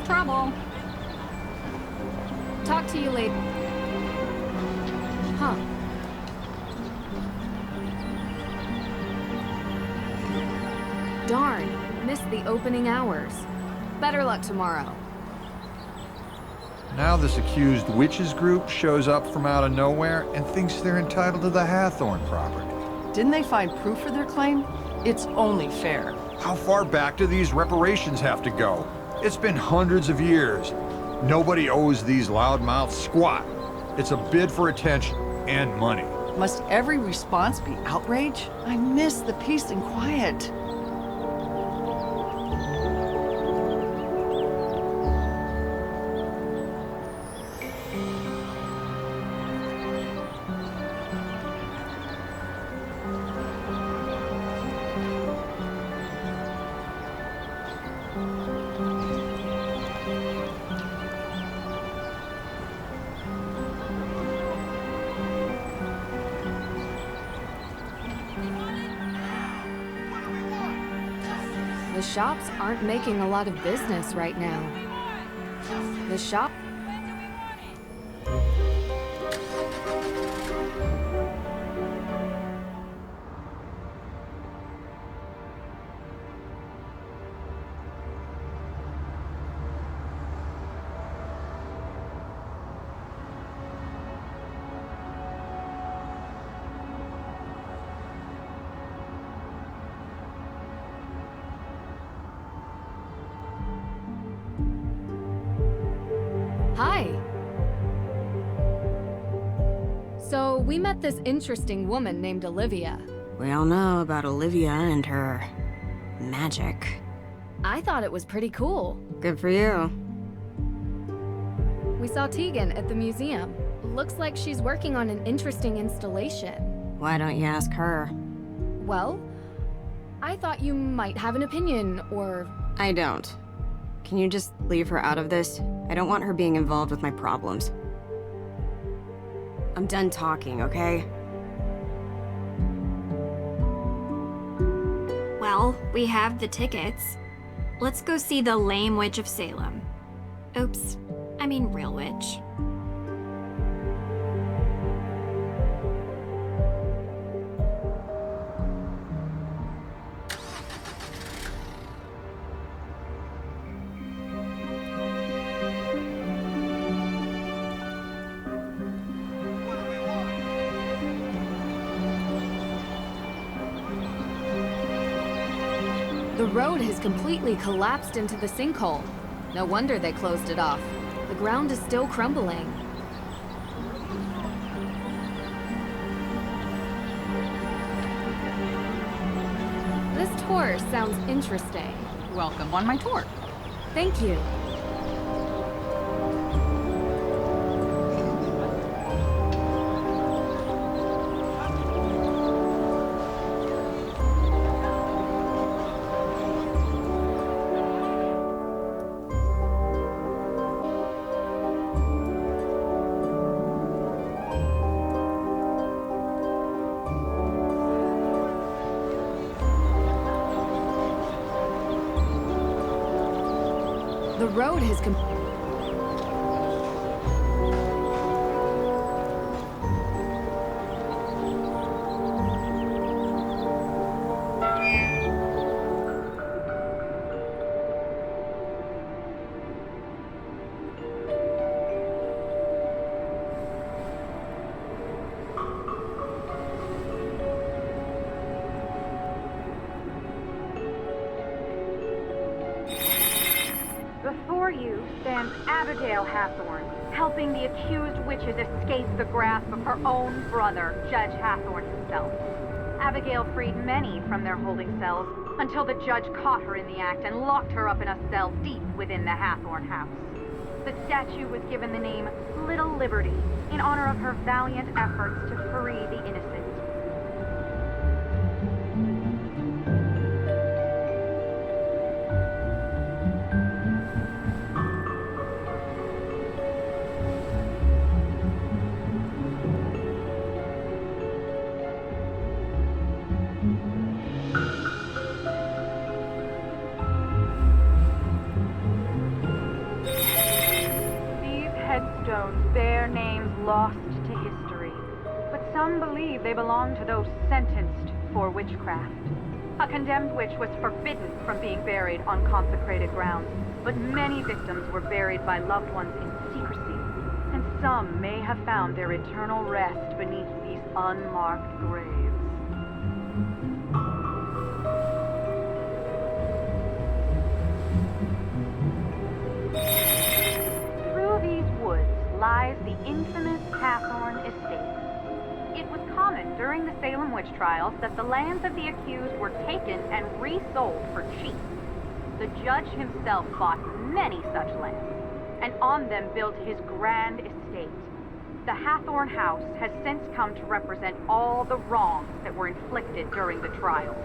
trouble. Talk to you later. Huh. Darn, missed the opening hours. Better luck tomorrow. Now this accused witches group shows up from out of nowhere and thinks they're entitled to the Hathorn property. Didn't they find proof for their claim? It's only fair. How far back do these reparations have to go? It's been hundreds of years. Nobody owes these loudmouths squat. It's a bid for attention and money. Must every response be outrage? I miss the peace and quiet. The shops aren't making a lot of business right now. The shop... Hi. So, we met this interesting woman named Olivia. We all know about Olivia and her magic. I thought it was pretty cool. Good for you. We saw Tegan at the museum. Looks like she's working on an interesting installation. Why don't you ask her? Well, I thought you might have an opinion, or... I don't. Can you just leave her out of this? I don't want her being involved with my problems. I'm done talking, okay? Well, we have the tickets. Let's go see the lame witch of Salem. Oops, I mean real witch. The road has completely collapsed into the sinkhole. No wonder they closed it off. The ground is still crumbling. This tour sounds interesting. Welcome on my tour. Thank you. The road has Before you stands Abigail Hathorn, helping the accused witches escape the grasp of her own brother, Judge Hathorn himself. Abigail freed many from their holding cells until the judge caught her in the act and locked her up in a cell deep within the Hathorn house. The statue was given the name Little Liberty in honor of her valiant efforts to free the innocent. Their names lost to history, but some believe they belong to those sentenced for witchcraft. A condemned witch was forbidden from being buried on consecrated ground, but many victims were buried by loved ones in secrecy, and some may have found their eternal rest beneath these unmarked graves. Through these woods lies the infamous Hathorn estate. It was common during the Salem witch trials that the lands of the accused were taken and resold for cheap. The judge himself bought many such lands, and on them built his grand estate. The Hathorn house has since come to represent all the wrongs that were inflicted during the trial.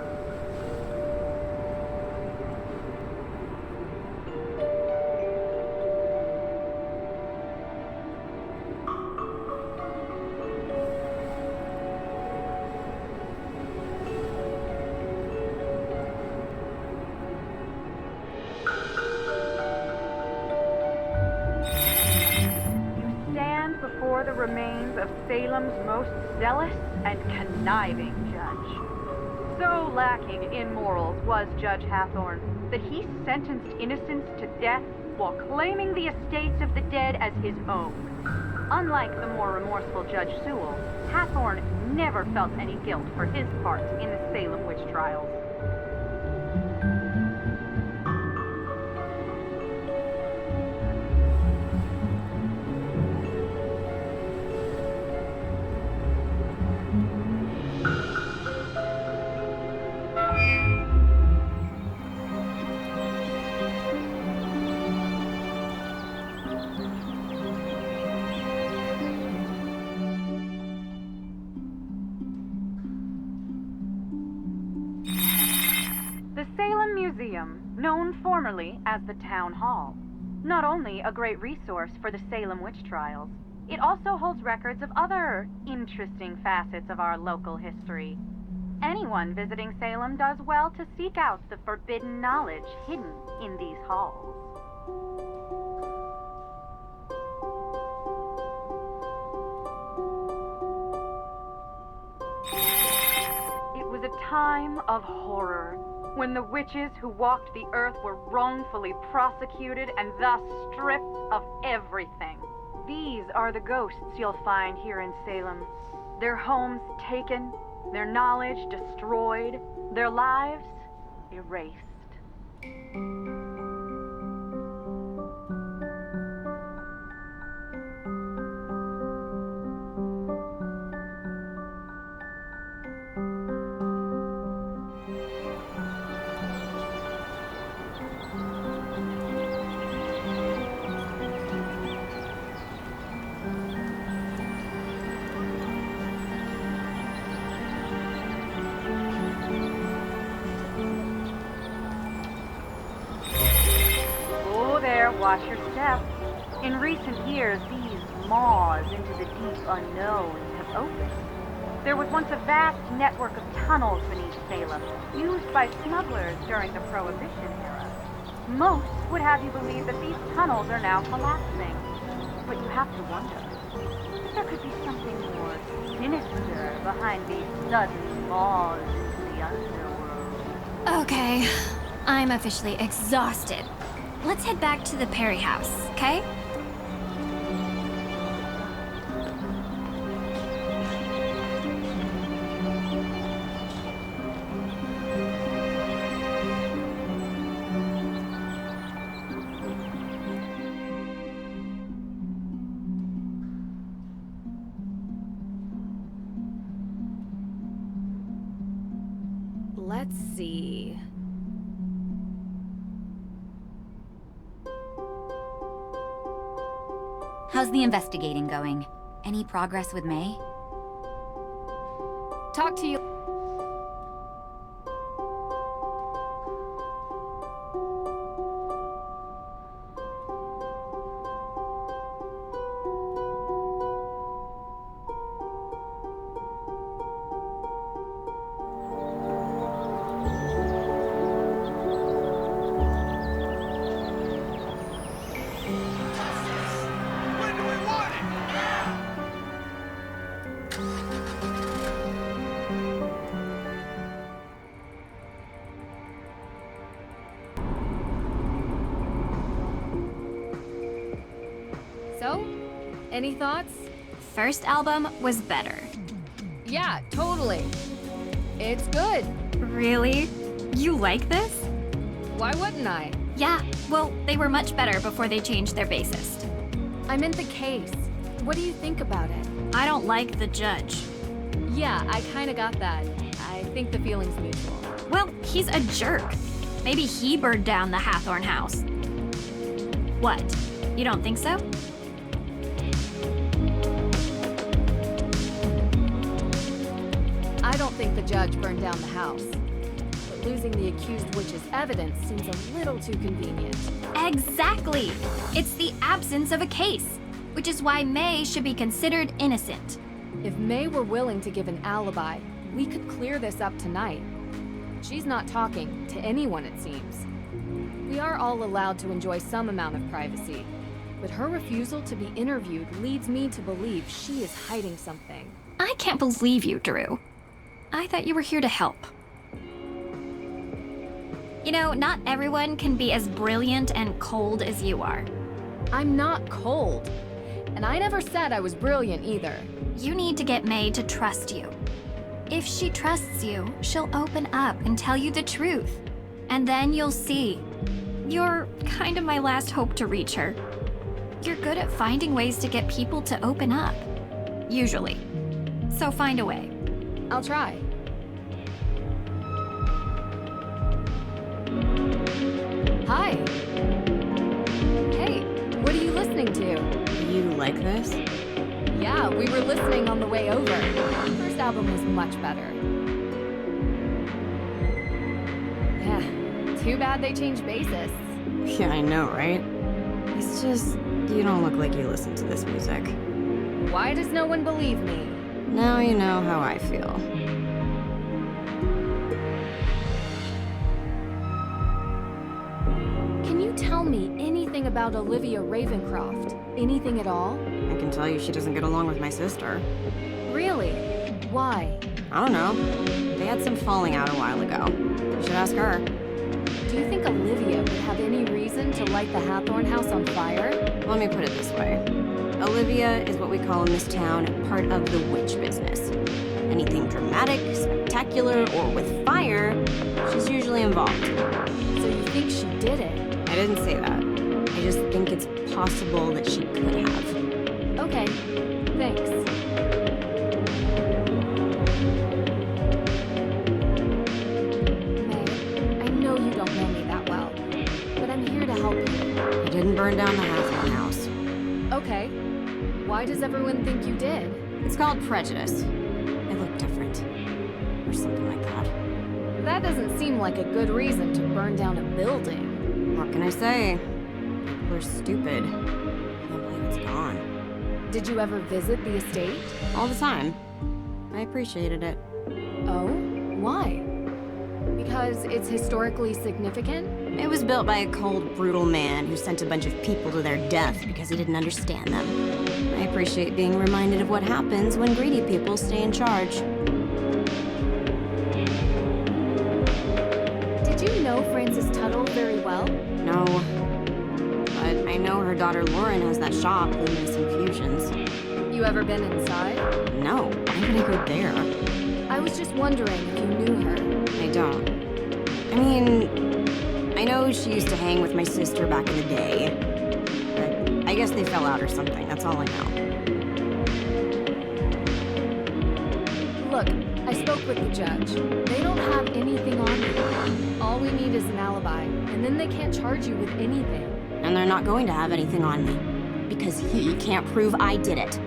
Before the remains of Salem's most zealous and conniving judge. So lacking in morals was Judge Hathorn that he sentenced innocents to death while claiming the estates of the dead as his own. Unlike the more remorseful Judge Sewell, Hathorn never felt any guilt for his part in the Salem witch trials. Known formerly as the Town Hall. Not only a great resource for the Salem witch trials, it also holds records of other interesting facets of our local history. Anyone visiting Salem does well to seek out the forbidden knowledge hidden in these halls. It was a time of horror, when the witches who walked the earth were wrongfully prosecuted and thus stripped of everything. These are the ghosts you'll find here in Salem. Their homes taken, their knowledge destroyed, their lives erased. Watch your step. In recent years, these maws into the deep unknown have opened. There was once a vast network of tunnels beneath Salem, used by smugglers during the Prohibition era. Most would have you believe that these tunnels are now collapsing. But you have to wonder if there could be something more sinister behind these sudden maws into the underworld. Okay, I'm officially exhausted. Let's head back to the Perry house, okay? Let's see. How's the investigating going? Any progress with May? Talk to you. Any thoughts? First album was better. Yeah, totally. It's good. Really? You like this? Why wouldn't I? Yeah, well, they were much better before they changed their bassist. I meant the case. What do you think about it? I don't like the judge. Yeah, I kinda got that. I think the feeling's mutual. Well, he's a jerk. Maybe he burned down the Hathorn house. What? You don't think so? I don't think the judge burned down the house. But losing the accused witch's evidence seems a little too convenient. Exactly! It's the absence of a case, which is why May should be considered innocent. If May were willing to give an alibi, we could clear this up tonight. She's not talking to anyone, it seems. We are all allowed to enjoy some amount of privacy, but her refusal to be interviewed leads me to believe she is hiding something. I can't believe you, Drew. I thought you were here to help. You know, not everyone can be as brilliant and cold as you are. I'm not cold, and I never said I was brilliant either. You need to get May to trust you. If she trusts you, she'll open up and tell you the truth. And then you'll see. You're kind of my last hope to reach her. You're good at finding ways to get people to open up. Usually. So find a way. I'll try. Hi. Hey, what are you listening to? You like this? Yeah, we were listening on the way over. The first album was much better. Yeah, too bad they changed bassists. Yeah, I know, right? It's just, you don't look like you listen to this music. Why does no one believe me? Now you know how I feel. Can you tell me anything about Olivia Ravencroft? Anything at all? I can tell you she doesn't get along with my sister. Really? Why? I don't know. They had some falling out a while ago. You should ask her. Do you think Olivia would have any reason to light the Hathorn house on fire? Let me put it this way. Olivia is what we call in this town part of the witch business. Anything dramatic, spectacular, or with fire, she's usually involved. So you think she did it? I didn't say that. I just think it's possible that she could have. Okay, thanks. May, I know you don't know me that well, but I'm here to help you. I didn't burn down the Hathorn house. Okay. Why does everyone think you did? It's called prejudice. I look different. Or something like that. That doesn't seem like a good reason to burn down a building. What can I say? People are stupid. I can't believe it's gone. Did you ever visit the estate? All the time. I appreciated it. Oh? Why? Because it's historically significant? It was built by a cold, brutal man who sent a bunch of people to their death because he didn't understand them. I appreciate being reminded of what happens when greedy people stay in charge. Did you know Frances Tuttle very well? No. But I know her daughter Lauren has that shop, Luminous Infusions. You ever been inside? No, why would I go there? I was just wondering if you knew her. I don't. I mean, I know she used to hang with my sister back in the day. But I guess they fell out or something, that's all I know. Look, I spoke with the judge. They don't have anything on you. All we need is an alibi, and then they can't charge you with anything. And they're not going to have anything on me. Because he can't prove I did it.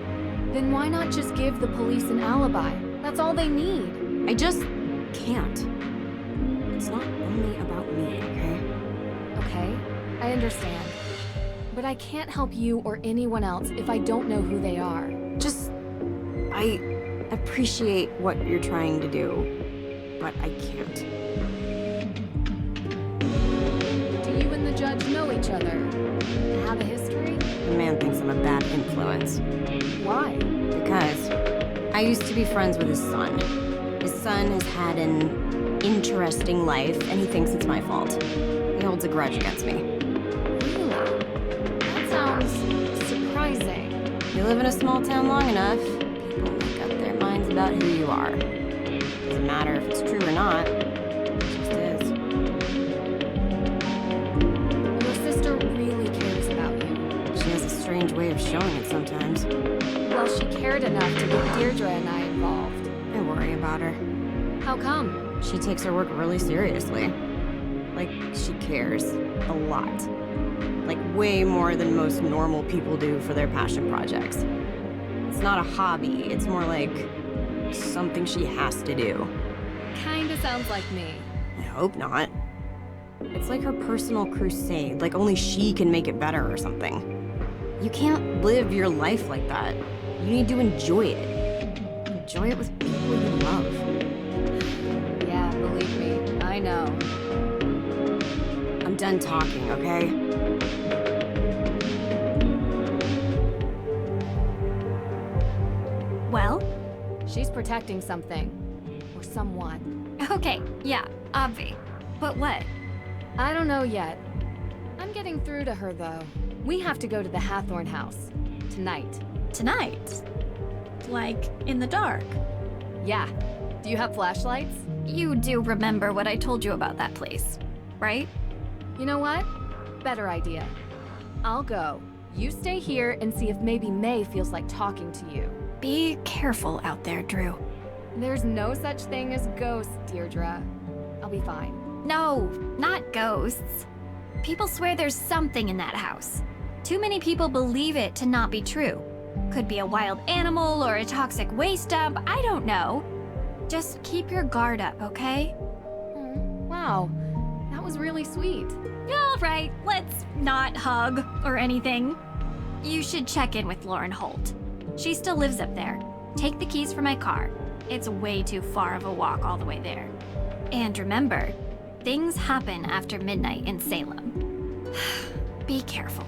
Then why not just give the police an alibi? That's all they need. I just can't. It's not only about me, okay? Okay, I understand. But I can't help you or anyone else if I don't know who they are. I appreciate what you're trying to do, but I can't. Do you and the judge know each other? Have a history? The man thinks I'm a bad influence. Why? Because I used to be friends with his son. His son has had an interesting life, and he thinks it's my fault. He holds a grudge against me. Really? That sounds surprising. You live in a small town long enough, people make up their minds about who you are. Doesn't matter if it's true or not, it just is. Your sister really cares about you. She has a strange way of showing it sometimes. Well, she cared enough to get Deirdre and I involved. I worry about her. How come? She takes her work really seriously. Like, she cares. A lot. Like, way more than most normal people do for their passion projects. It's not a hobby, it's more like something she has to do. Kinda sounds like me. I hope not. It's like her personal crusade, like only she can make it better or something. You can't live your life like that. You need to enjoy it. Enjoy it with people you love. Yeah, believe me, I know. I'm done talking, okay? Well? She's protecting something. Or someone. Okay, yeah, obvi. But what? I don't know yet. I'm getting through to her, though. We have to go to the Hathorn house. Tonight. Tonight? Like, in the dark? Yeah. Do you have flashlights? You do remember what I told you about that place, right? You know what? Better idea. I'll go. You stay here and see if maybe May feels like talking to you. Be careful out there, Drew. There's no such thing as ghosts, Deirdre. I'll be fine. No, not ghosts. People swear there's something in that house. Too many people believe it to not be true. Could be a wild animal or a toxic waste dump, I don't know. Just keep your guard up, okay? Wow, that was really sweet. All right, let's not hug or anything. You should check in with Lauren Holt. She still lives up there. Take the keys for my car. It's way too far of a walk all the way there. And remember, things happen after midnight in Salem. Be careful.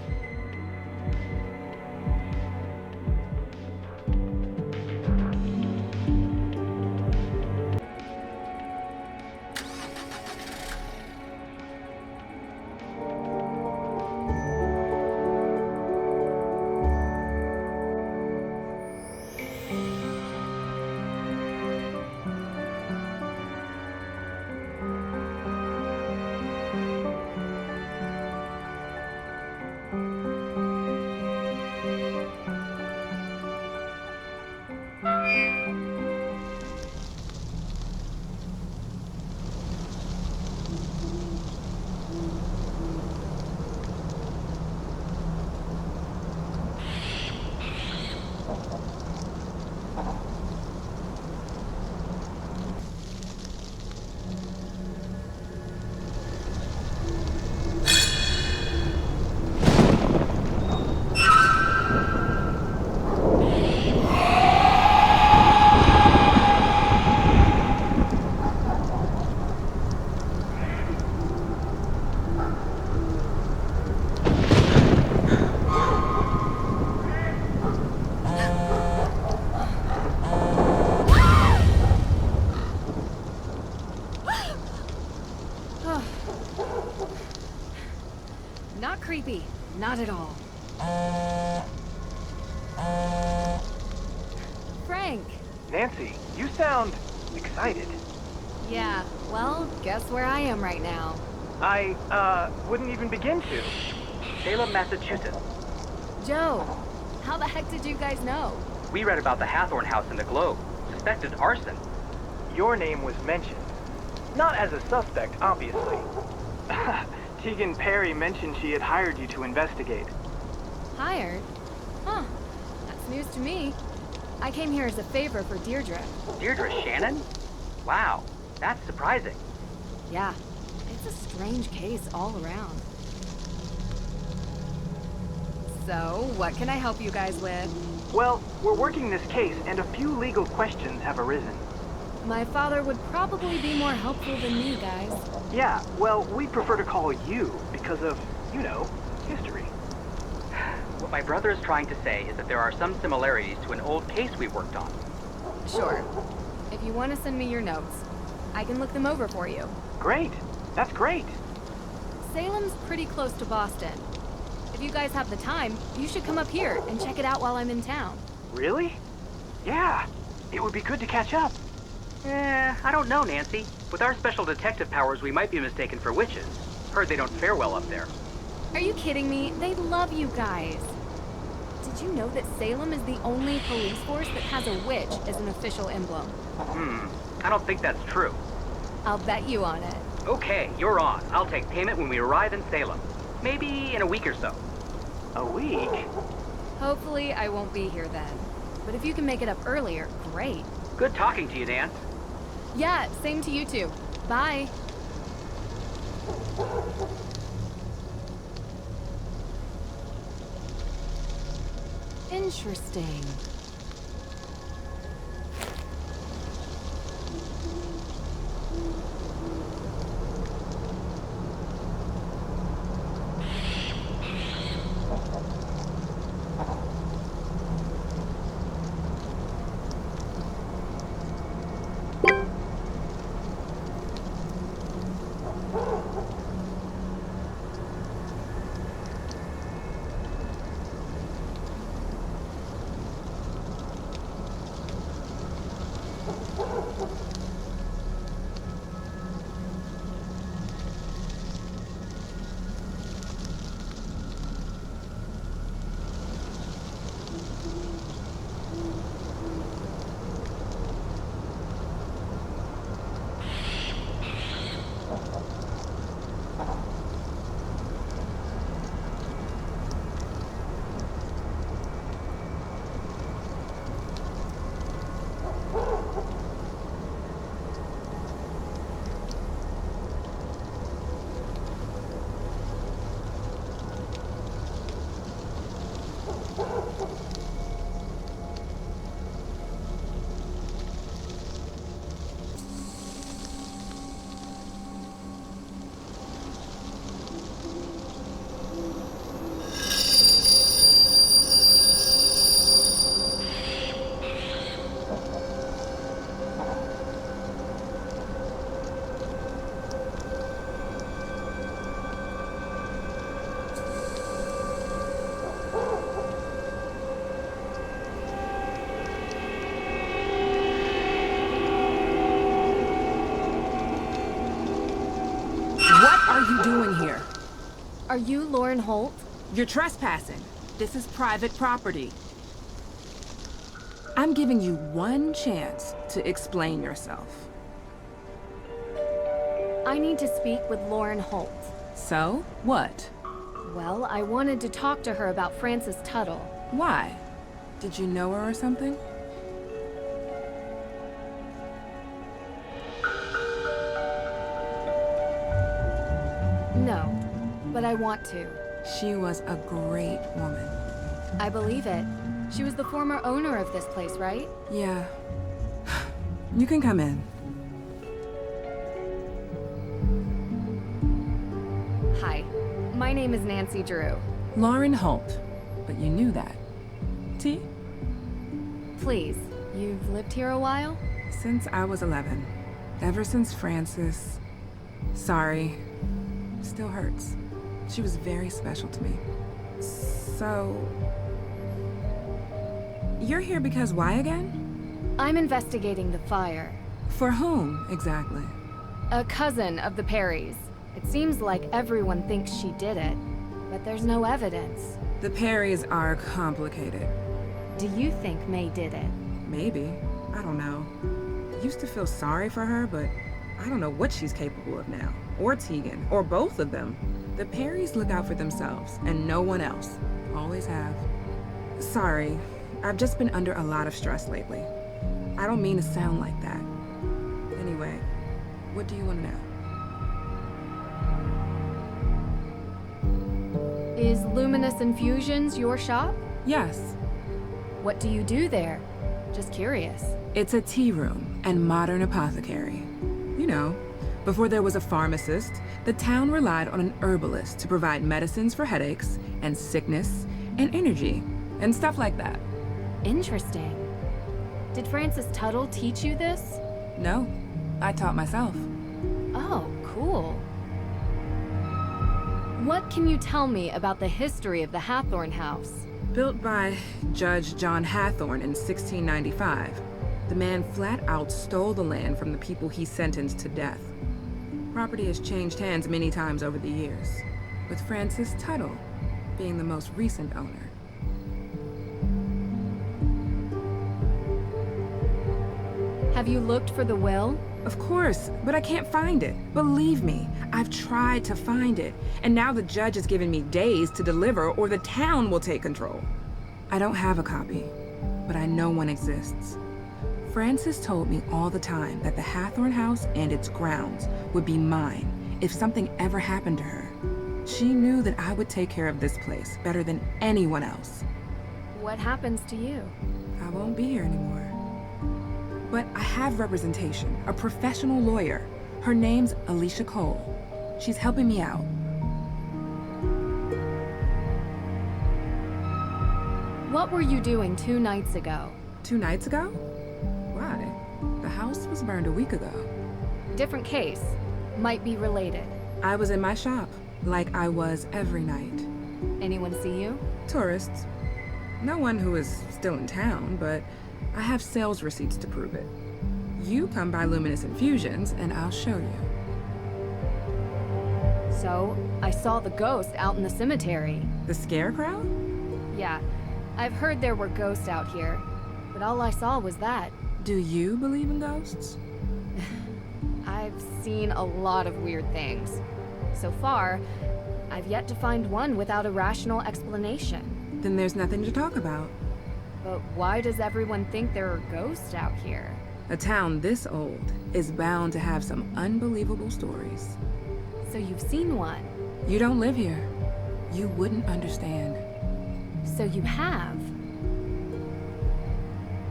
Not creepy. Not at all. Frank! Nancy, you sound excited. Yeah, well, guess where I am right now. I, wouldn't even begin to. Salem, Massachusetts. Joe, how the heck did you guys know? We read about the Hathorn house in the Globe. Suspected arson. Your name was mentioned. Not as a suspect, obviously. Tegan Perry mentioned she had hired you to investigate. Hired? Huh. That's news to me. I came here as a favor for Deirdre. Deirdre Shannon? Wow, that's surprising. Yeah, it's a strange case all around. So, what can I help you guys with? Well, we're working this case, and a few legal questions have arisen. My father would probably be more helpful than me, guys. Yeah, well, we prefer to call you because of, you know, history. What my brother is trying to say is that there are some similarities to an old case we worked on. Sure. If you want to send me your notes, I can look them over for you. Great. That's great. Salem's pretty close to Boston. If you guys have the time, you should come up here and check it out while I'm in town. Really? Yeah. It would be good to catch up. I don't know, Nancy. With our special detective powers, we might be mistaken for witches. Heard they don't fare well up there. Are you kidding me? They love you guys. Did you know that Salem is the only police force that has a witch as an official emblem? I don't think that's true. I'll bet you on it. Okay, you're on. I'll take payment when we arrive in Salem. Maybe in a week or so. A week? Hopefully I won't be here then. But if you can make it up earlier, great. Good talking to you, Nance. Yeah, same to you two. Bye. Interesting. What are you doing here? Are you Lauren Holt? You're trespassing. This is private property. I'm giving you one chance to explain yourself. I need to speak with Lauren Holt. So, what? Well, I wanted to talk to her about Frances Tuttle. Why? Did you know her or something? No, but I want to. She was a great woman. I believe it. She was the former owner of this place, right? Yeah. You can come in. Hi, my name is Nэнsi Дрю. Lauren Holt, but you knew that. Tea? Please, you've lived here a while? Since I was 11. Ever since Frances. Sorry. Still hurts. She was very special to me. So... You're here because why again? I'm investigating the fire. For whom, exactly? A cousin of the Pэрrys. It seems like everyone thinks she did it, but there's no evidence. The Pэрrys are complicated. Do you think May did it? Maybe. I don't know. Used to feel sorry for her, but I don't know what she's capable of now. Or Tegan, or both of them. The Pэрrys look out for themselves, and no one else. Always have. Sorry, I've just been under a lot of stress lately. I don't mean to sound like that. Anyway, what do you want to know? Is Luminous Infusions your shop? Yes. What do you do there? Just curious. It's a tea room and modern apothecary. You know, before there was a pharmacist, the town relied on an herbalist to provide medicines for headaches and sickness and energy and stuff like that. Interesting. Did Frances Tuttle teach you this? No, I taught myself. Oh, cool. What can you tell me about the history of the Hathorn house? Built by Judge John Hathorn in 1695. The man flat out stole the land from the people he sentenced to death. Property has changed hands many times over the years, with Francis Tuttle being the most recent owner. Have you looked for the will? Of course, but I can't find it. Believe me, I've tried to find it, and now the judge has given me days to deliver or the town will take control. I don't have a copy, but I know one exists. Frances told me all the time that the Hathorn house and its grounds would be mine if something ever happened to her. She knew that I would take care of this place better than anyone else. What happens to you? I won't be here anymore. But I have representation, a professional lawyer. Her name's Alicia Cole. She's helping me out. What were you doing 2 nights ago? 2 nights ago? Why? The house was burned a week ago. Different case. Might be related. I was in my shop, like I was every night. Anyone see you? Tourists. No one who is still in town, but I have sales receipts to prove it. You come by Luminous Infusions, and I'll show you. So, I saw the ghost out in the cemetery. The scarecrow? Yeah, I've heard there were ghosts out here, but all I saw was that. Do you believe in ghosts? I've seen a lot of weird things. So far, I've yet to find one without a rational explanation. Then there's nothing to talk about. But why does everyone think there are ghosts out here? A town this old is bound to have some unbelievable stories. So you've seen one? You don't live here. You wouldn't understand. So you have?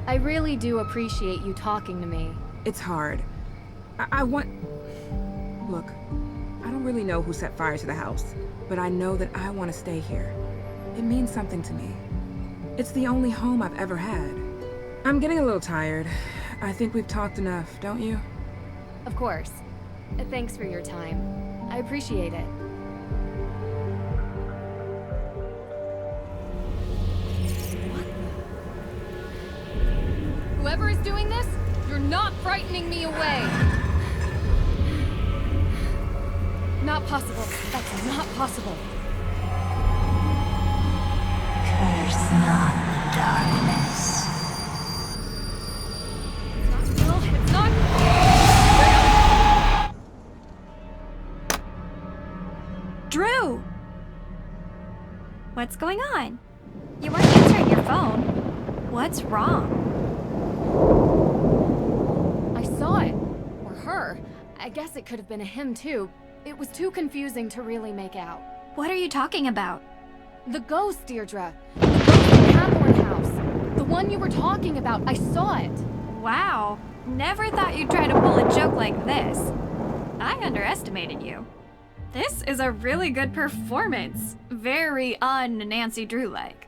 I really do appreciate you talking to me. It's hard. I want... Look, I don't really know who set fire to the house, but I know that I want to stay here. It means something to me. It's the only home I've ever had. I'm getting a little tired. I think we've talked enough, don't you? Of course. Thanks for your time. I appreciate it. Whoever is doing this, you're not frightening me away. Not possible. That's not possible. Curse not the darkness. It's not real. It's not... Drew! What's going on? You weren't answering your phone. What's wrong? I saw it. Or her. I guess it could have been a him too. It was too confusing to really make out. What are you talking about? The ghost, Deirdre. The ghost in the Hathorn house. The one you were talking about. I saw it. Wow. Never thought you'd try to pull a joke like this. I underestimated you. This is a really good performance. Very un-Nэнsi Drew-like.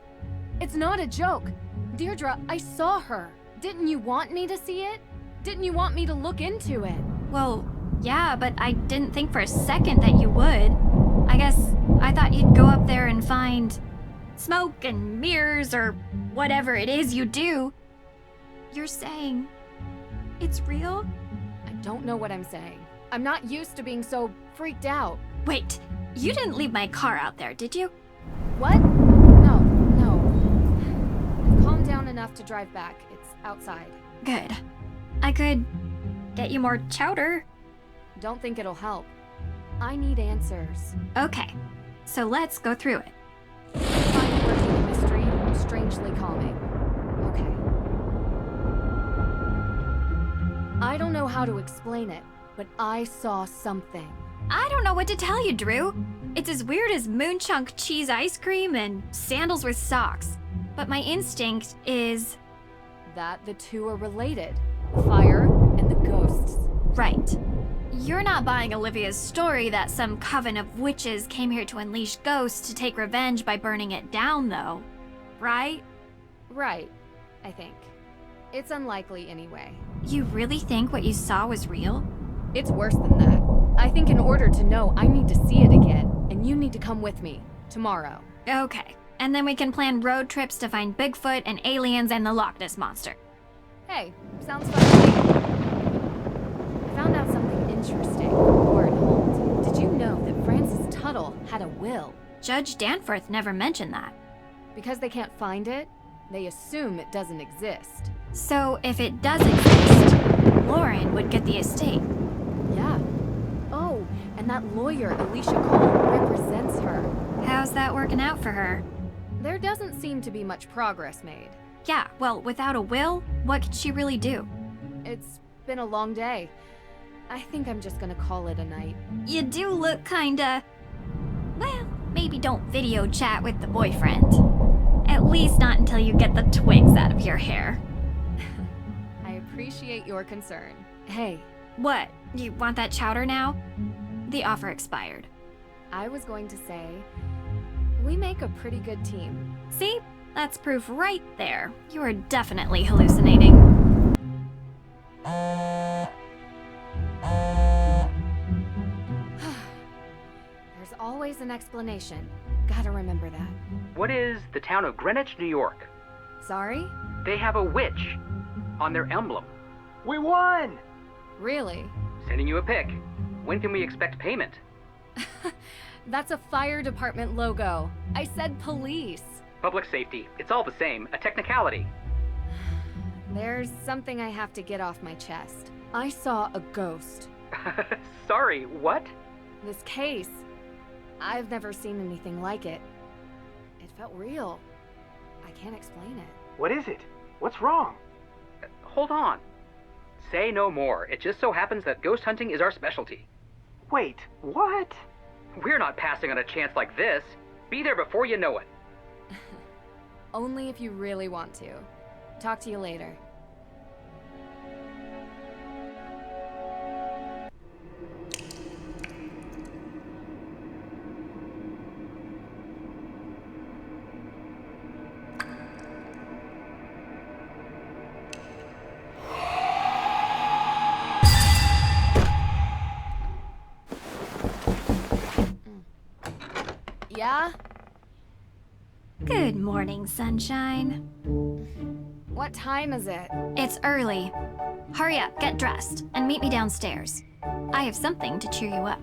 It's not a joke. Deirdre, I saw her. Didn't you want me to see it? Didn't you want me to look into it? Well, yeah, but I didn't think for a second that you would. I guess I thought you'd go up there and find smoke and mirrors or whatever it is you do. You're saying it's real? I don't know what I'm saying. I'm not used to being so freaked out. Wait, you didn't leave my car out there, did you? What? No. I've calmed down enough to drive back. It's outside. Good. I could get you more chowder. Don't think it'll help. I need answers. Okay, so let's go through it. Find words in the mystery, strangely calming. Okay. I don't know how to explain it, but I saw something. I don't know what to tell you, Drew. It's as weird as moonchunk cheese ice cream and sandals with socks. But my instinct is... that the two are related. The fire and the ghosts. Right. You're not buying Olivia's story that some coven of witches came here to unleash ghosts to take revenge by burning it down, though. Right? Right, I think. It's unlikely anyway. You really think what you saw was real? It's worse than that. I think in order to know, I need to see it again. and you need to come with me tomorrow. Okay. And then we can plan road trips to find Bigfoot and aliens and the Loch Ness Monster. Hey, sounds fun to me. I found out something interesting from Warren Holt. Did you know that Francis Tuttle had a will? Judge Danforth never mentioned that. Because they can't find it, they assume it doesn't exist. So if it does exist, Lauren would get the estate. Yeah. Oh, and that lawyer, Alicia Cole, represents her. How's that working out for her? There doesn't seem to be much progress made. Yeah, well, without a will, what could she really do? It's been a long day. I think I'm just gonna call it a night. You do look kinda... Well, maybe don't video chat with the boyfriend. At least not until you get the twigs out of your hair. I appreciate your concern. Hey. What? You want that chowder now? The offer expired. I was going to say, we make a pretty good team. See? That's proof right there. You are definitely hallucinating. There's always an explanation. Gotta remember that. What is the town of Greenwich, New York? Sorry? They have a witch on their emblem. We won! Really? Sending you a pic. When can we expect payment? That's a fire department logo. I said police. Public safety. It's all the same. A technicality. There's something I have to get off my chest. I saw a ghost. Sorry, what? This case. I've never seen anything like it. It felt real. I can't explain it. What is it? What's wrong? Hold on. Say no more. It just so happens that ghost hunting is our specialty. Wait, what? We're not passing on a chance like this. Be there before you know it. Only if you really want to. Talk to you later. Yeah? Good morning, sunshine. What time is it? It's early. Hurry up, get dressed, and meet me downstairs. I have something to cheer you up.